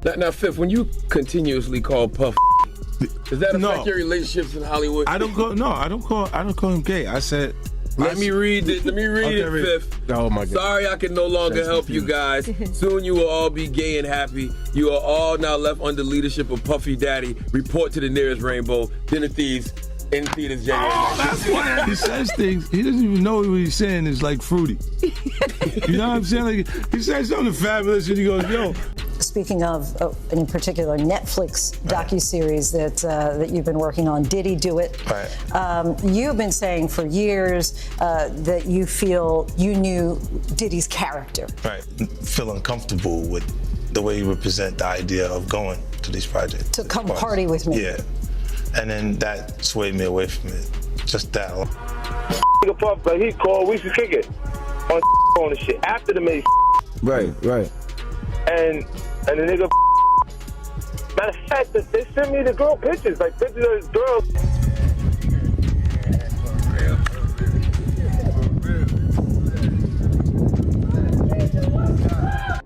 Now, Fifth, when you continuously call Puff, does that affect your relationships in Hollywood? I don't call him gay. I said. Let me read it, Fifth. Oh my God. Sorry I can no longer help you guys. Soon you will all be gay and happy. You are all now left under leadership of Puffy Daddy. Report to the nearest rainbow. Dinner Thieves in theaters January 9th. That's why he says things. He doesn't even know what he's saying is like fruity. You know what I'm saying? Like, he says something fabulous and he goes, yo. Speaking of, in particular, Netflix docuseries that you've been working on, Diddy Do It. Right. You've been saying for years that you feel you knew Diddy's character. Right. Feel uncomfortable with the way you represent the idea of going to these projects. To come party with me. Yeah. And then that swayed me away from it. Just that. Nigga Puff, like he called, we should kick it on the shit after the main. Right. And the nigga, matter of fact, they sent me the girl pictures, like pictures of this girl.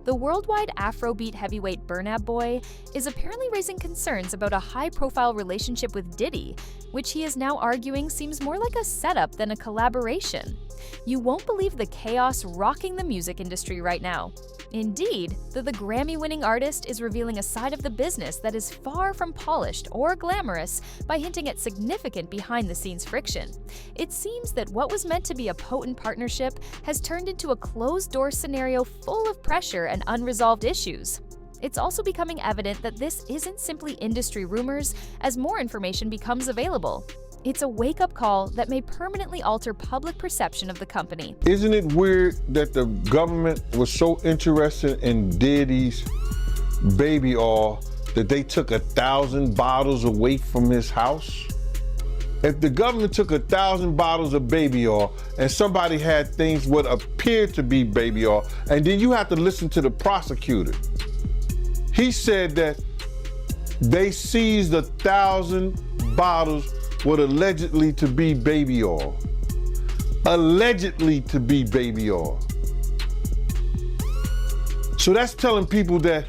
The worldwide Afrobeat heavyweight Burna Boy is apparently raising concerns about a high-profile relationship with Diddy, which he is now arguing seems more like a setup than a collaboration. You won't believe the chaos rocking the music industry right now. Indeed, the Grammy-winning artist is revealing a side of the business that is far from polished or glamorous by hinting at significant behind-the-scenes friction. It seems that what was meant to be a potent partnership has turned into a closed-door scenario full of pressure and unresolved issues. It's also becoming evident that this isn't simply industry rumors as more information becomes available. It's a wake-up call that may permanently alter public perception of the company. Isn't it weird that the government was so interested in Diddy's baby oil that they took 1,000 bottles away from his house? If the government took 1,000 bottles of baby oil and somebody had things what appeared to be baby oil, and then you have to listen to the prosecutor. He said that they seized 1,000 bottles what allegedly to be baby oil. Allegedly to be baby oil. So that's telling people that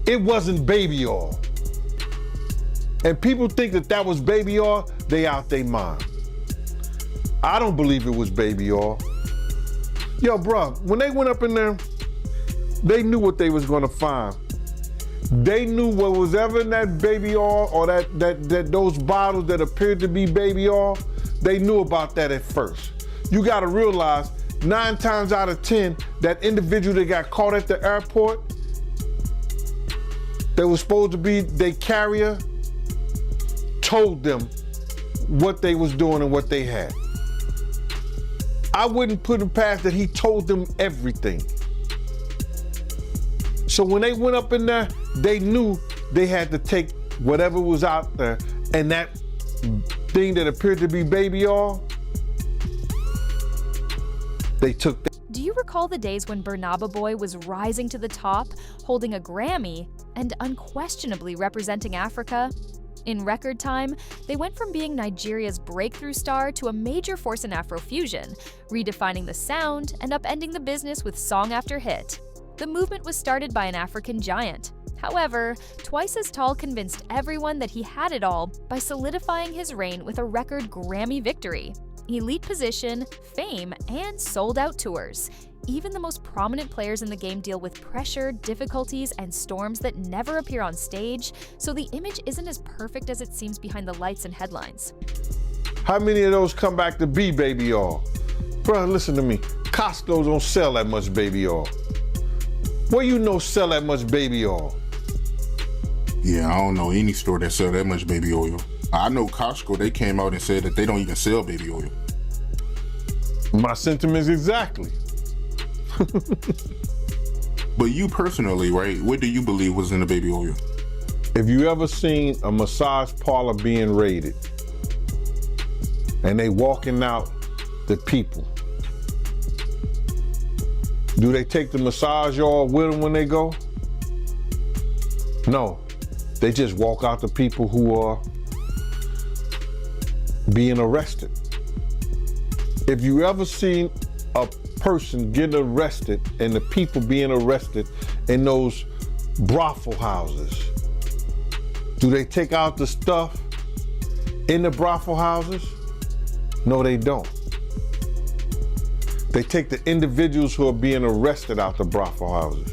it wasn't baby oil. And people think that that was baby oil, they out their mind. I don't believe it was baby oil. Yo, bro, when they went up in there, they knew what they was gonna find. They knew what was ever in that baby oil or that those bottles that appeared to be baby oil, they knew about that at first. You gotta realize 9 times out of 10, that individual that got caught at the airport, that was supposed to be their carrier, told them what they was doing and what they had. I wouldn't put it past that he told them everything. So when they went up in there, they knew they had to take whatever was out there, and that thing that appeared to be baby oil, they took that. Do you recall the days when Burna Boy was rising to the top, holding a Grammy, and unquestionably representing Africa? In record time, they went from being Nigeria's breakthrough star to a major force in Afrofusion, redefining the sound and upending the business with song after hit. The movement was started by an African giant. However, Twice as Tall convinced everyone that he had it all by solidifying his reign with a record Grammy victory, elite position, fame, and sold-out tours. Even the most prominent players in the game deal with pressure, difficulties, and storms that never appear on stage, so the image isn't as perfect as it seems behind the lights and headlines. How many of those come back to be baby oil? Bro, listen to me. Costco don't sell that much baby oil. Where you know sell that much baby oil? Yeah, I don't know any store that sell that much baby oil. I know Costco, they came out and said that they don't even sell baby oil. My sentiments exactly. But you personally, right, what do you believe was in the baby oil? If you ever seen a massage parlor being raided and they walking out the people, do they take the massage oil with them when they go? No, they just walk out the people who are being arrested. If you ever seen a person getting arrested and the people being arrested in those brothel houses. Do they take out the stuff in the brothel houses? No, they don't. They take the individuals who are being arrested out the brothel houses.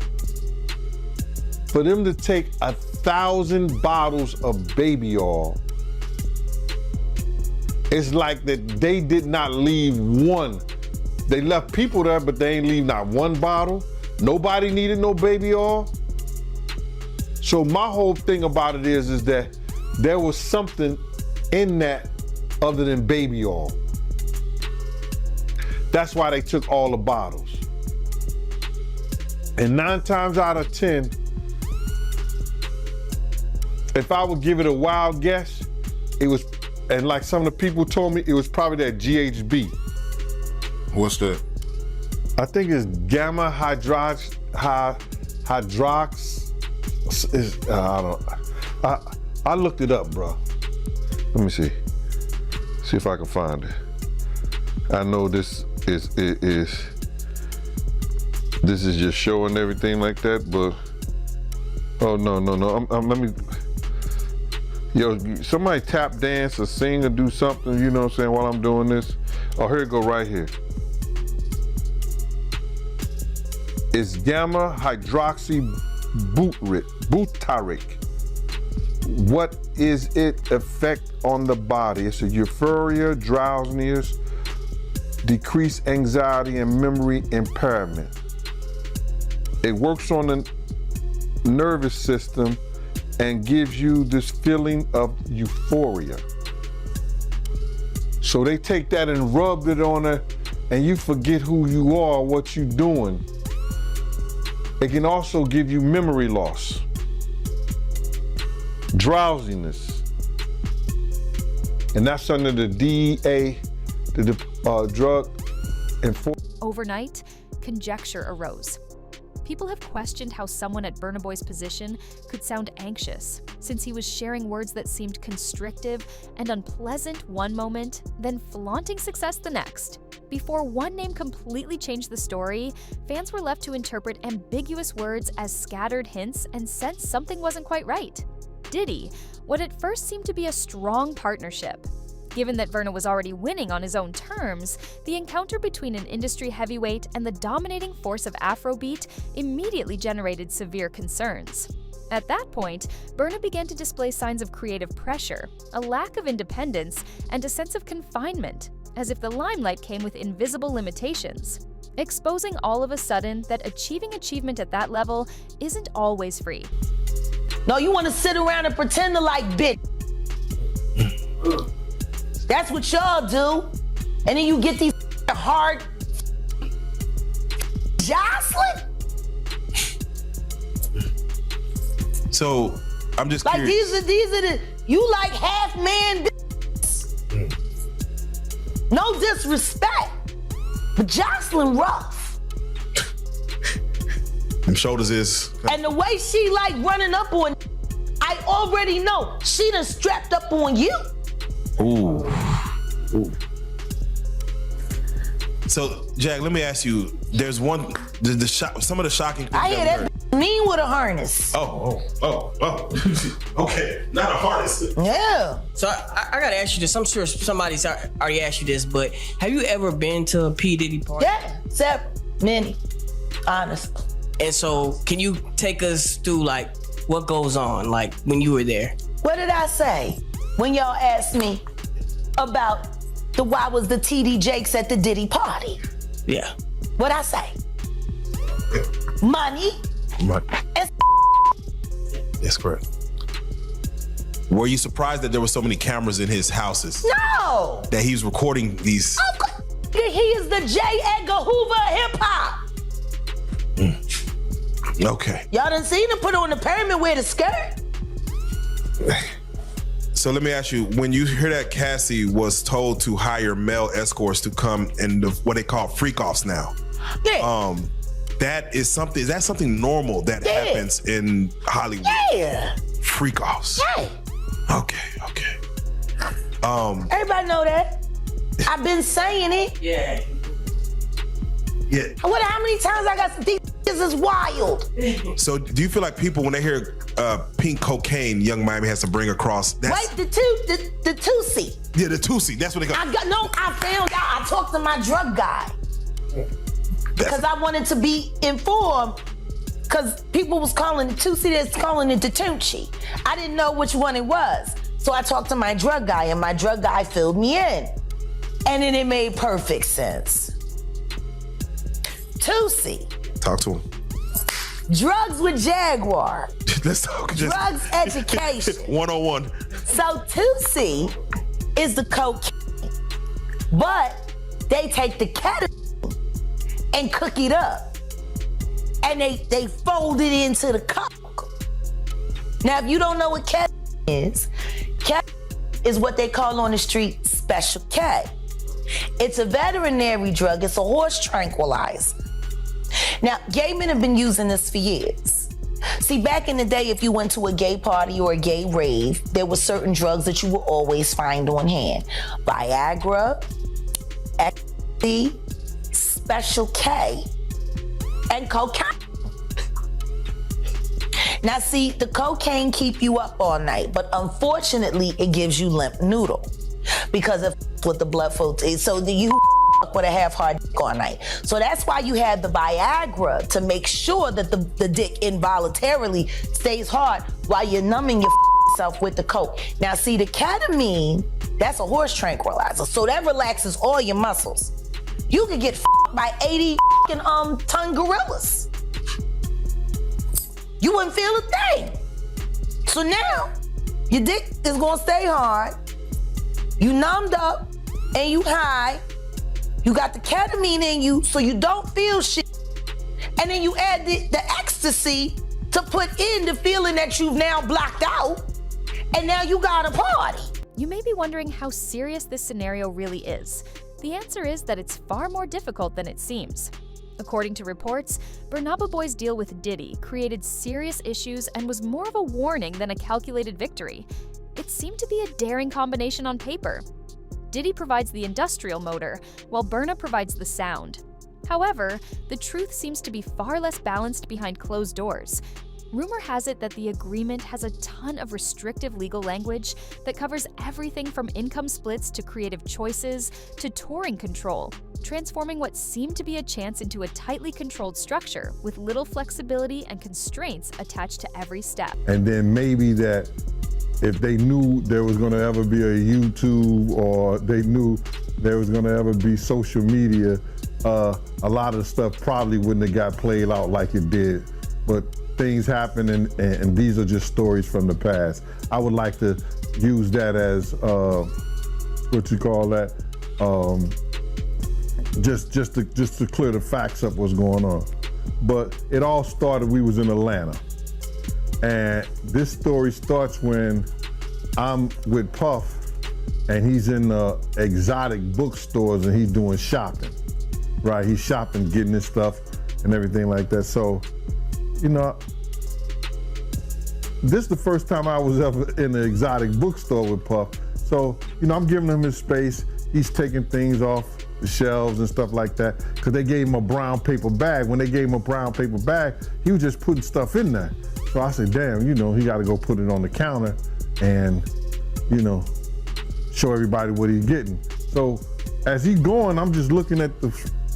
For them to take 1,000 bottles of baby oil, it's like that they did not leave one. They left people there, but they ain't leave not one bottle. Nobody needed no baby oil. So my whole thing about it is that there was something in that other than baby oil. That's why they took all the bottles. And 9 times out of 10, if I would give it a wild guess, it was, and like some of the people told me, it was probably that GHB. What's that? I think it's gamma hydrox. I looked it up, bro. Let me see. See if I can find it. I know this is just showing everything like that, but oh no. Let me. Yo, somebody tap dance or sing or do something, you know what I'm saying, while I'm doing this. Oh, here it go right here. It's gamma hydroxy butyric. What is its effect on the body? It's a euphoria, drowsiness, decreased anxiety, and memory impairment. It works on the nervous system and gives you this feeling of euphoria. So they take that and rub it on her, and you forget who you are, what you're doing. It can also give you memory loss, drowsiness, and that's under the DEA, the drug enforcement. Overnight, conjecture arose. People have questioned how someone at Burna Boy's position could sound anxious, since he was sharing words that seemed constrictive and unpleasant one moment, then flaunting success the next. Before one name completely changed the story, fans were left to interpret ambiguous words as scattered hints and sense something wasn't quite right. Diddy, what at first seemed to be a strong partnership. Given that Burna was already winning on his own terms, the encounter between an industry heavyweight and the dominating force of Afrobeat immediately generated severe concerns. At that point, Burna began to display signs of creative pressure, a lack of independence, and a sense of confinement, as if the limelight came with invisible limitations, exposing all of a sudden that achieving achievement at that level isn't always free. No, you want to sit around and pretend to like bitch. That's what y'all do. And then you get these hard Jocelyn. So I'm just like curious. these are the you like half man. No disrespect, but Jocelyn rough. Them shoulders is. And the way she like running up on, I already know she done strapped up on you. Ooh. So, Jack, let me ask you. There's some of the shocking things. I hear that mean with a harness. Oh. Okay, not a harness. Yeah. So I gotta ask you this. I'm sure somebody's already asked you this, but have you ever been to a P. Diddy party? Yeah, several, many, honestly. And so, can you take us through like what goes on, like when you were there? What did I say when y'all asked me about why was the TD Jakes at the Diddy party? Yeah. What'd I say? Money. And That's correct. Were you surprised that there were so many cameras in his houses? No. That he was recording these? Of course. He is the J. Edgar Hoover of hip hop. Okay. Y'all done seen him put on the pyramid with a skirt? So let me ask you, when you hear that Cassie was told to hire male escorts to come in what they call freak-offs now. Yeah. Is that something normal that happens in Hollywood? Yeah. Freak-offs. Yeah. Okay. Everybody know that. I've been saying it. Yeah. How many times I got some things is wild. So do you feel like people, when they hear pink cocaine, Young Miami has to bring across? Wait, the Tusi. Yeah, the Tusi. That's what they call. I found out. I talked to my drug guy because I wanted to be informed. Because people was calling it Tusi, that's calling it the Tunchi. I didn't know which one it was. So I talked to my drug guy, and my drug guy filled me in. And then it made perfect sense. Tusi. Talk to him. Drugs with Jaguar. Let's talk. Drugs education. 101. So Tusi is the cocaine, but they take the ketamine and cook it up. And they fold it into the coke. Now, if you don't know what ketamine is what they call on the street Special K. It's a veterinary drug. It's a horse tranquilizer. Now, gay men have been using this for years. See, back in the day, if you went to a gay party or a gay rave, there were certain drugs that you would always find on hand. Viagra, ecstasy, Special K, and cocaine. Now see, the cocaine keep you up all night, but unfortunately it gives you limp noodle because of with the blood flow. So you with a half-hard dick all night. So that's why you have the Viagra, to make sure that the dick involuntarily stays hard while you're numbing yourself with the coke. Now see, the ketamine, that's a horse tranquilizer, so that relaxes all your muscles. You could get by 80 ton gorillas. You wouldn't feel a thing. So now, your dick is gonna stay hard, you numbed up, and you high, you got the ketamine in you, so you don't feel shit, and then you add the ecstasy to put in the feeling that you've now blocked out, and now you got a party. You may be wondering how serious this scenario really is. The answer is that it's far more difficult than it seems. According to reports, Burna Boy's deal with Diddy created serious issues and was more of a warning than a calculated victory. It seemed to be a daring combination on paper. Diddy provides the industrial motor, while Burna provides the sound. However, the truth seems to be far less balanced behind closed doors. Rumor has it that the agreement has a ton of restrictive legal language that covers everything from income splits to creative choices to touring control, transforming what seemed to be a chance into a tightly controlled structure with little flexibility and constraints attached to every step. And then maybe that if they knew there was gonna ever be a YouTube, or they knew there was gonna ever be social media, a lot of the stuff probably wouldn't have got played out like it did. But things happen, and these are just stories from the past. I would like to use that as, what you call that? Just to clear the facts up what's going on. But it all started, we was in Atlanta. And this story starts when I'm with Puff, and he's in the exotic bookstores and he's doing shopping, right? He's shopping, getting his stuff and everything like that. So, you know, this is the first time I was ever in an exotic bookstore with Puff. So, you know, I'm giving him his space. He's taking things off the shelves and stuff like that, because they gave him a brown paper bag. When they gave him a brown paper bag, he was just putting stuff in there. So I said, damn, you know, he got to go put it on the counter and, you know, show everybody what he's getting. So as he's going, I'm just looking at the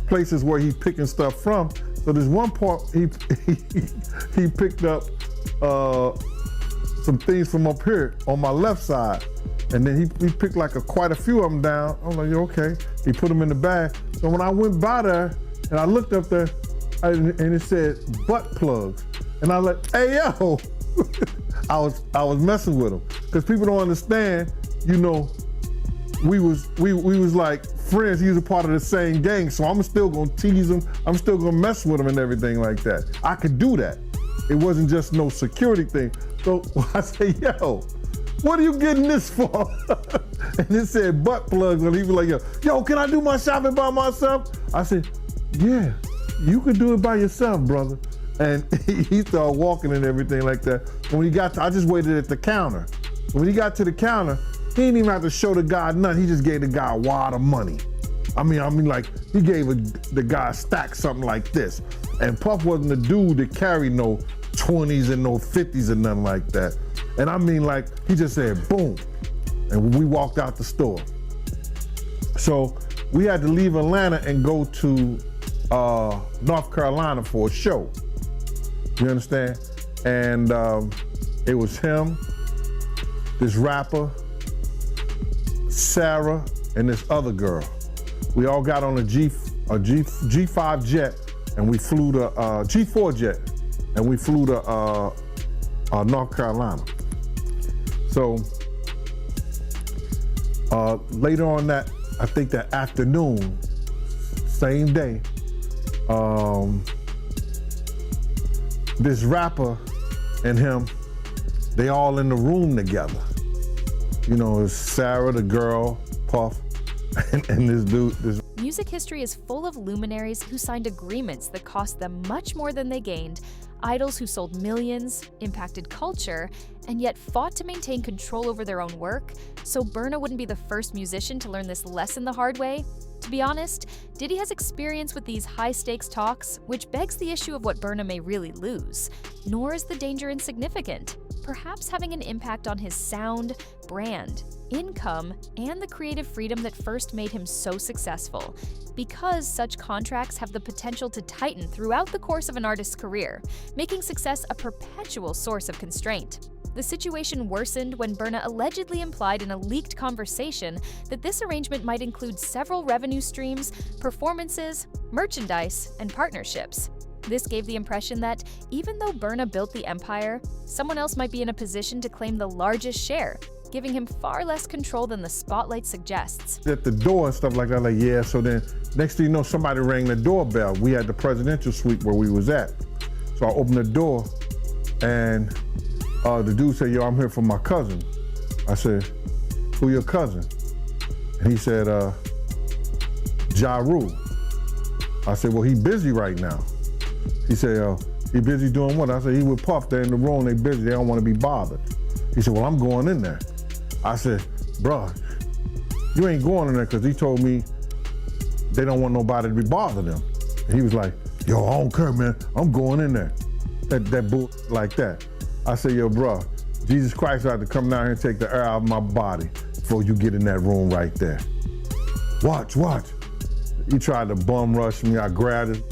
places where he's picking stuff from. So there's one part he picked up some things from up here on my left side. And then he picked like quite a few of them down. I'm like, okay. He put them in the bag. So when I went by there and I looked up there and it said butt plugs. And I was like, hey yo, I was messing with him. Because people don't understand, you know, we was like friends. He was a part of the same gang. So I'm still gonna tease him. I'm still gonna mess with him and everything like that. I could do that. It wasn't just no security thing. So I said, yo, what are you getting this for? And it said butt plugs, and he was like, yo, can I do my shopping by myself? I said, yeah, you can do it by yourself, brother. And he started walking and everything like that. When he got to, I just waited at the counter. When he got to the counter, he didn't even have to show the guy nothing. He just gave the guy a wad of money. I mean, like, he gave the guy a stack something like this. And Puff wasn't the dude that carried no 20s and no 50s and nothing like that. And I mean, like, he just said, boom. And we walked out the store. So we had to leave Atlanta and go to North Carolina for a show. You understand? And it was him, this rapper, Sarah, and this other girl. We all got on a G5 jet, and we flew to G4 jet, and we flew to North Carolina. So later on that, I think that afternoon, same day, this rapper and him, they all in the room together. You know, it's Sarah, the girl, Puff, and this dude. Music history is full of luminaries who signed agreements that cost them much more than they gained, idols who sold millions, impacted culture, and yet fought to maintain control over their own work. So Burna wouldn't be the first musician to learn this lesson the hard way. To be honest, Diddy has experience with these high-stakes talks, which begs the issue of what Burna may really lose. Nor is the danger insignificant, perhaps having an impact on his sound, brand, income, and the creative freedom that first made him so successful. Because such contracts have the potential to tighten throughout the course of an artist's career, making success a perpetual source of constraint. The situation worsened when Burna allegedly implied in a leaked conversation that this arrangement might include several revenue streams, performances, merchandise, and partnerships. This gave the impression that even though Burna built the empire, someone else might be in a position to claim the largest share, giving him far less control than the spotlight suggests. At the door and stuff like that, like, yeah, so then next thing you know, somebody rang the doorbell. We had the presidential suite where we was at. So I opened the door and the dude said, yo, I'm here for my cousin. I said, who your cousin? And he said, Ja Rule. I said, well, he busy right now. He said, he busy doing what? I said, he with Puff, they're in the room, they busy, they don't want to be bothered. He said, well, I'm going in there. I said, bruh, you ain't going in there because he told me they don't want nobody to be bothering them. And he was like, yo, I don't care, man, I'm going in there. That bull like that. I said, yo, bruh, Jesus Christ had to come down here and take the air out of my body before you get in that room right there. Watch. He tried to bum rush me. I grabbed him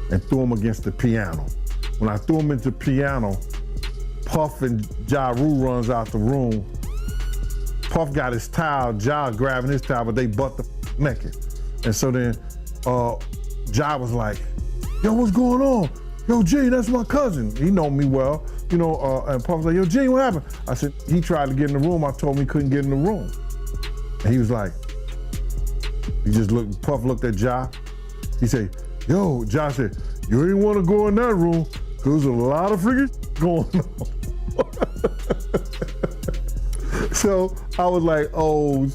and threw him against the piano. When I threw him into the piano, Puff and Ja Rule runs out the room. Puff got his towel, Ja grabbing his towel, but they butt the naked. And so then Ja was like, yo, what's going on? Yo, G, that's my cousin. He know me well, you know, and Puff was like, yo, G, what happened? I said, he tried to get in the room. I told him he couldn't get in the room. And he was like, he just looked, Puff looked at Ja. He said, yo, Ja said, you ain't want to go in that room because there's a lot of freaking going on. So I was like, oh,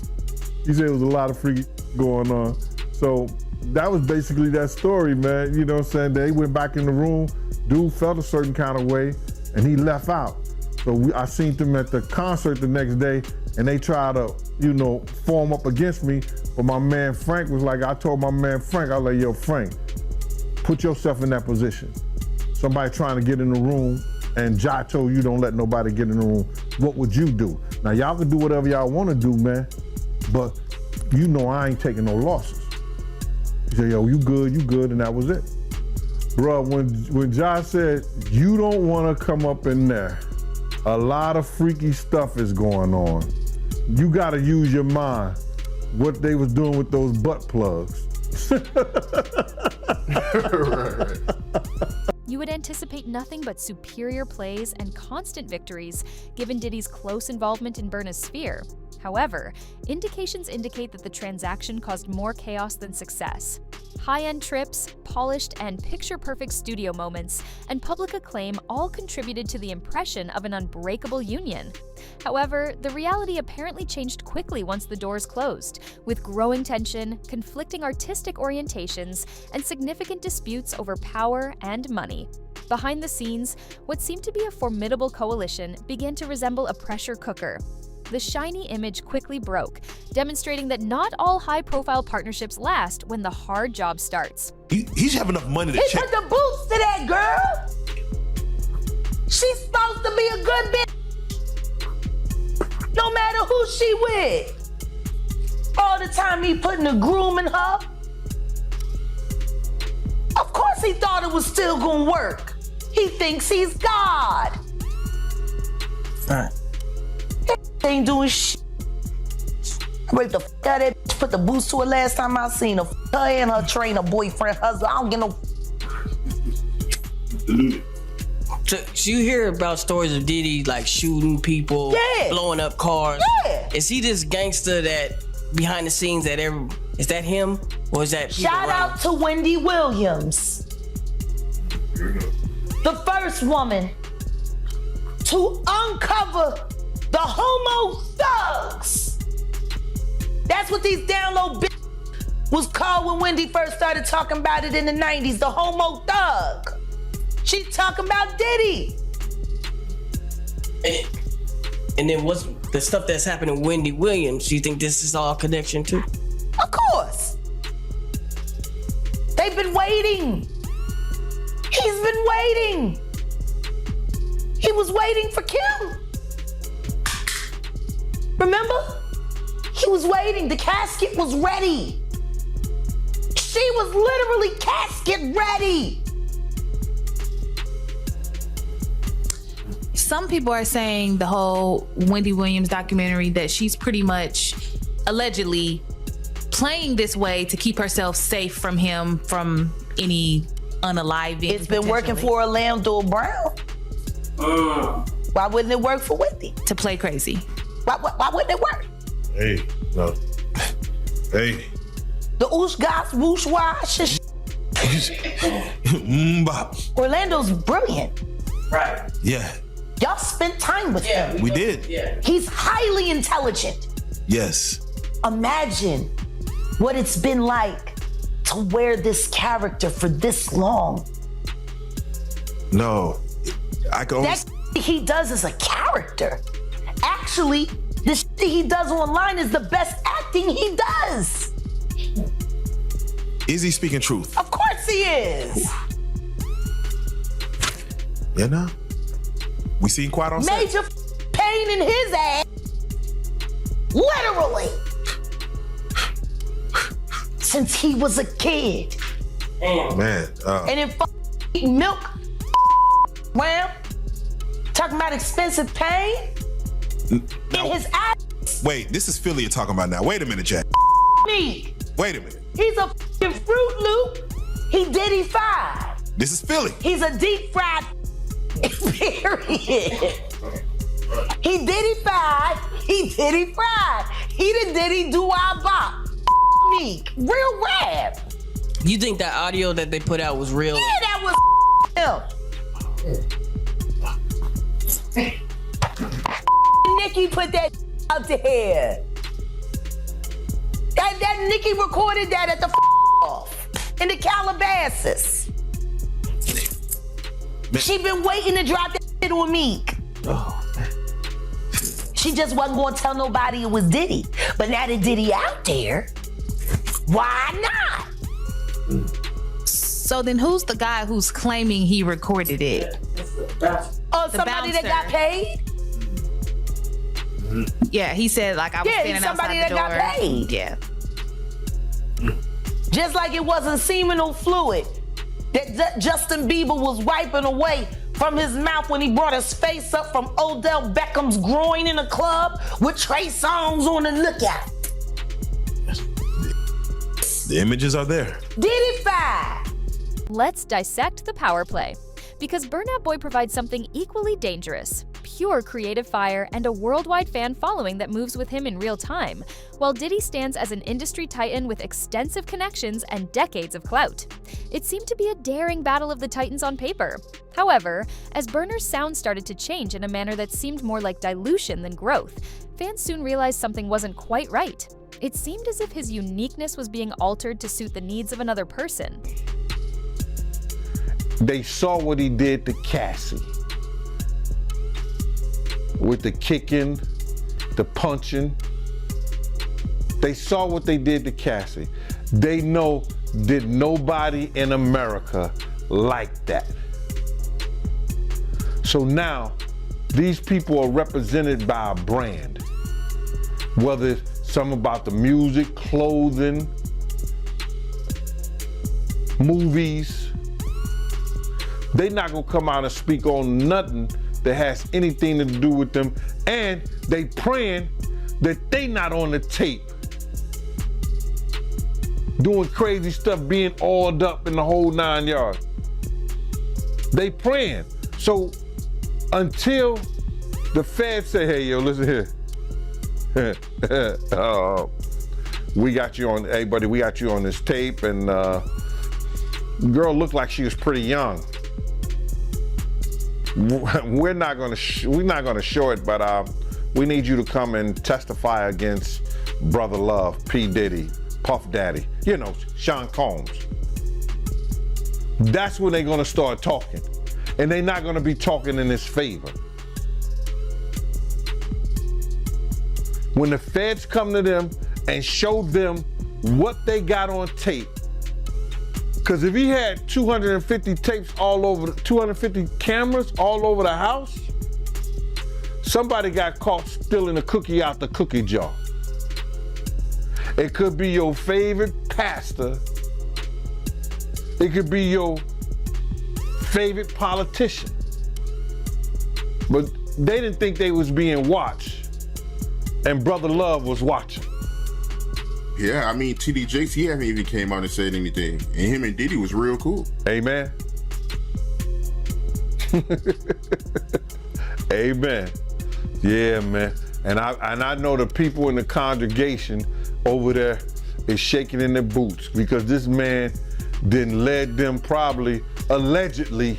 he said it was a lot of freaking going on. So that was basically that story, man. You know what I'm saying? They went back in the room, dude felt a certain kind of way, and he left out. So I seen them at the concert the next day, and they tried to, you know, form up against me. But my man Frank was like, I told my man Frank, I was like, yo, Frank, put yourself in that position. Somebody trying to get in the room, and Ja told you don't let nobody get in the room. What would you do? Now, y'all can do whatever y'all want to do, man, but you know I ain't taking no losses. He said, yo, you good, and that was it. Bruh, when Ja said, you don't want to come up in there, a lot of freaky stuff is going on. You got to use your mind. What they was doing with those butt plugs. Right. You would anticipate nothing but superior plays and constant victories given Diddy's close involvement in Burna's sphere. However, indications indicate that the transaction caused more chaos than success. High-end trips, polished and picture-perfect studio moments, and public acclaim all contributed to the impression of an unbreakable union. However, the reality apparently changed quickly once the doors closed, with growing tension, conflicting artistic orientations, and significant disputes over power and money. Behind the scenes, what seemed to be a formidable coalition began to resemble a pressure cooker. the shiny image quickly broke, demonstrating that not all high-profile partnerships last when the hard job starts. He should have enough money to He check. put the boots to that girl. She's supposed to be a good bitch. No matter who she with. All the time he putting a groom in her. Of course he thought it was still gonna work. He thinks he's God. Right. He ain't doing shit. I raped the fuck out of that bitch, put the boots to her last time I seen her. Her and her trainer, boyfriend, husband. I don't get no. So you hear about stories of Diddy like shooting people, blowing up cars. Yeah. Is he this gangster that behind the scenes that is that him or is that people Shout around? out to Wendy Williams, the first woman to uncover the homo thugs. That's what these down low bitches was called when Wendy first started talking about it in the 90s, the homo thug. She talking about Diddy. And then what's the stuff that's happening to Wendy Williams? Do you think this is all connection too? Of course. They've been waiting. He's been waiting. He was waiting for Kim. Remember? He was waiting. The casket was ready. She was literally casket ready. Some people are saying the whole Wendy Williams documentary that she's pretty much allegedly playing this way to keep herself safe from him, from any unaliving. It's been working for Orlando Brown. Why wouldn't it work for Wendy? To play crazy. Why wouldn't it work? Hey, no. Hey. The oosh gosh whoosh wash. Orlando's brilliant. Right. Yeah. Y'all spent time with him. We did. Yeah. He's highly intelligent. Yes. Imagine what it's been like to wear this character for this long. No. I can only... That he does is a character. Actually, the shit he does online is the best acting he does. Is he speaking truth? Of course he is. You know? We seen Quiet on set. Major pain in his ass. Literally. Since he was a kid. Man. And then eating milk. Well, talking about expensive pain. Now, in his ass. wait, this is Philly you're talking about now. Wait a minute, Jack. Me. Wait a minute. He's a f***ing Fruit Loop. He Diddy fried. This is Philly. He's a deep fried. Period. He Diddy fried. He Diddy fried. He the Diddy do our bop. Me. Real rap. You think that audio that they put out was real? Yeah, that was him. Nicki put that out there. That Nicki recorded that at the off in the Calabasas. She been waiting to drop that shit on Meek. She just wasn't gonna tell nobody it was Diddy. But now that Diddy out there, why not? So then who's the guy who's claiming he recorded it? Oh, somebody that got paid? Yeah, he said like I was standing somebody outside the door. that got paid. Yeah. Just like it wasn't seminal fluid that Justin Bieber was wiping away from his mouth when he brought his face up from Odell Beckham's groin in a club with Trey Songz on the lookout. The images are there. Diddy five. Let's dissect the power play. Because Burna Boy provides something equally dangerous, pure creative fire and a worldwide fan following that moves with him in real time, while Diddy stands as an industry titan with extensive connections and decades of clout. It seemed to be a daring battle of the titans on paper. However, as Burna's sound started to change in a manner that seemed more like dilution than growth, fans soon realized something wasn't quite right. It seemed as if his uniqueness was being altered to suit the needs of another person. They saw what he did to Cassie with the kicking the punching. They saw what they did to Cassie. They know that nobody in America like that. So now, these people are represented by a brand. Whether it's something about the music, clothing, movies, they not gonna come out and speak on nothing that has anything to do with them, and they praying that they not on the tape doing crazy stuff, being oiled up in the whole 9 yards. They praying. So until the feds say, hey, yo, listen here. We got you on, hey buddy, we got you on this tape, and girl looked like she was pretty young. We're not gonna show it, but we need you to come and testify against Brother Love, P. Diddy, Puff Daddy, you know, Sean Combs. That's when they're gonna start talking. And they're not gonna be talking in his favor. When the feds come to them and show them what they got on tape, because if he had 250 tapes all over, 250 cameras all over the house, somebody got caught stealing a cookie out the cookie jar. It could be your favorite pastor. It could be your favorite politician. But they didn't think they was being watched, and Brother Love was watching. Yeah, I mean, TD Jakes, he haven't even came out and said anything. And him and Diddy was real cool. Amen. Amen. Yeah, man. And I know the people in the congregation over there is shaking in their boots because this man didn't led them probably, allegedly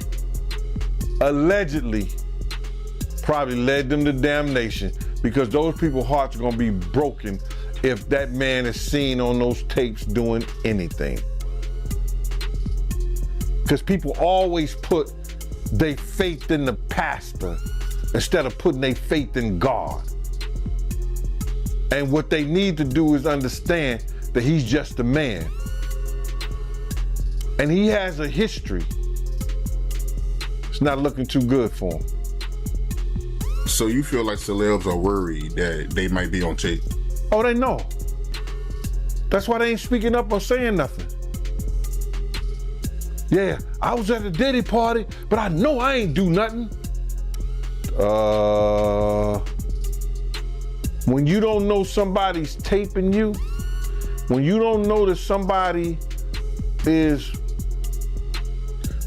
probably led them to damnation, because those people's hearts are gonna be broken if that man is seen on those tapes doing anything. Because people always put their faith in the pastor instead of putting their faith in God. And what they need to do is understand that he's just a man. And he has a history. It's not looking too good for him. So you feel like celebs are worried that they might be on tape? Oh, they know. That's why they ain't speaking up or saying nothing. Yeah, I was at the Diddy party, but I know I ain't do nothing. When you don't know somebody's taping you, when you don't know that somebody is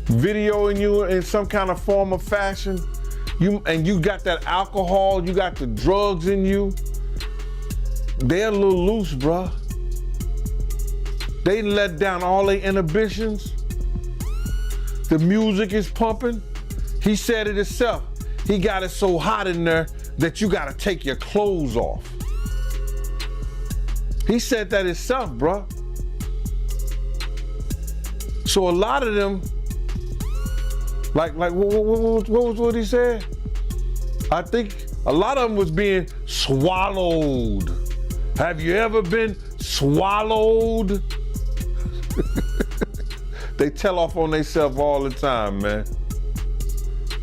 videoing you in some kind of form or fashion, you got that alcohol, you got the drugs in you, they're a little loose, bruh. They let down all their inhibitions. The music is pumping. He said it himself. He got it so hot in there that you gotta take your clothes off. He said that himself, bruh. So a lot of them, like what he said? I think a lot of them was being swallowed. Have you ever been swallowed? They tell off on themselves all the time, man.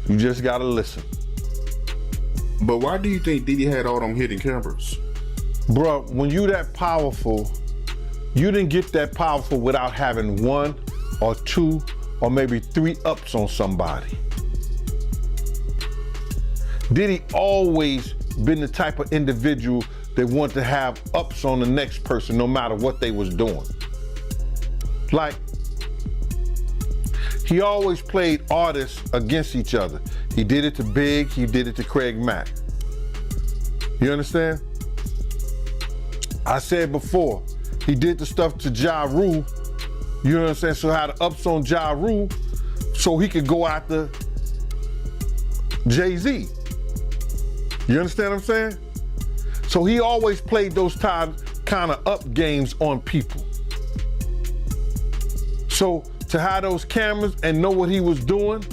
You just gotta listen. But why do you think Diddy had all them hidden cameras? Bro, when you that powerful, you didn't get that powerful without having 1 or 2 or maybe 3 ups on somebody. Diddy always been the type of individual that want to have ups on the next person no matter what they was doing. Like, he always played artists against each other. He did it to Big, he did it to Craig Mack. You understand? I said before, he did the stuff to Ja Rule, you know what I'm saying? So had the ups on Ja Rule so he could go after Jay-Z. You understand what I'm saying? So he always played those kind of up games on people. So to have those cameras and know what he was doing,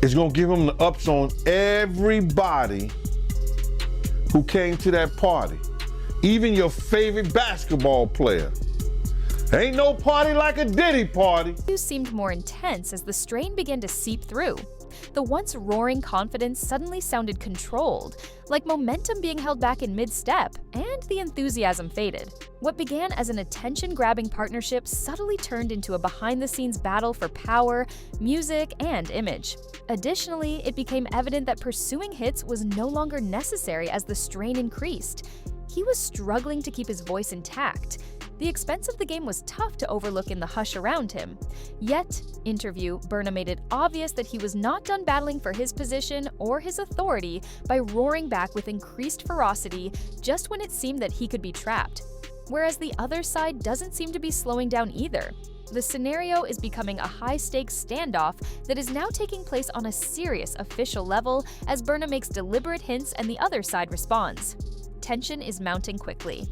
is gonna give him the ups on everybody who came to that party, even your favorite basketball player. Ain't no party like a Diddy party. News seemed more intense as the strain began to seep through. The once roaring confidence suddenly sounded controlled, like momentum being held back in mid-step, and the enthusiasm faded. What began as an attention-grabbing partnership subtly turned into a behind-the-scenes battle for power, music, and image. Additionally, it became evident that pursuing hits was no longer necessary as the strain increased. He was struggling to keep his voice intact. The expense of the game was tough to overlook in the hush around him. Yet, interview, Burna made it obvious that he was not done battling for his position or his authority by roaring back with increased ferocity just when it seemed that he could be trapped. Whereas the other side doesn't seem to be slowing down either. The scenario is becoming a high-stakes standoff that is now taking place on a serious official level as Burna makes deliberate hints and the other side responds. Tension is mounting quickly.